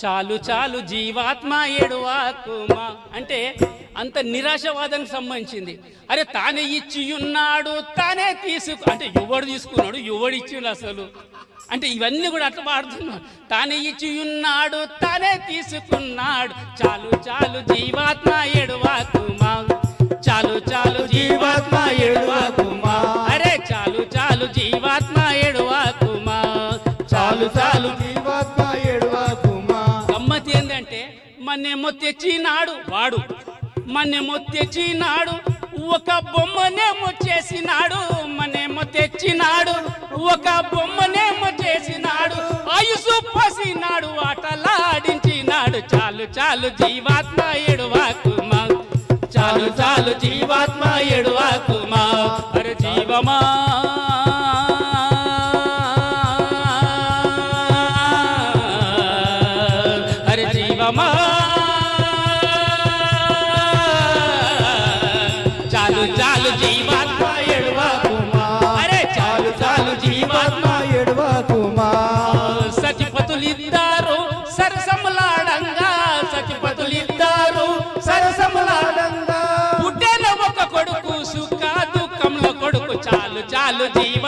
చాలు చాలు జీవాత్మ ఎడువాకుమా అంటే అంత నిరాశవాదానికి సంబంధించింది. అరే తానే ఇచ్చి ఉన్నాడు తానే అంటే ఎవడు తీసుకున్నాడు ఎవడు ఇచ్చిండు అసలు అంటే ఇవన్నీ కూడా అట్లా వాడుతున్నాడు. తానే ఇచ్చి ఉన్నాడు తానే తీసుకున్నాడు. చాలు చాలు జీవాత్మ ఎడువాకుమా, చాలు చాలు జీవాత్మ ఎడువాకుమా, అరే చాలు చాలు జీవాత్మ ఎడువాకుమా, చాలు చాలు జీవాత్మ ఎడువాకుమా. గమ్మతి ఏంటంటే మన్నేమో తెచ్చినాడు వాడు, మన్నేమో తెచ్చినాడు ఒక బొమ్మనేమో చేసినాడు, మనేమో తెచ్చినాడు ఒక బొమ్మనేమో చేసినాడు, ఆయుసు పసినాడు ఆటలాడించినాడు. చాలు చాలు జీవాత్మ ఎడువాకుమా, చాలు చాలు జీవాత్మ ఎడువాకుమా, అరే జీవమా అరే జీవమా చాలు చాలు జీవాత్మ ఎడువాకుమా, అరే చాలు చాలు జీవాత్మ ఎడువాకుమా. సతిపతులిద్దారు సరసములాడంగా, సతిపతులిద్దారు సరసములాడంగా, పుట్టెన ఒక కొడుకు సుఖ దుఃఖంలో కొడుకు. చాలు చాలు జీవ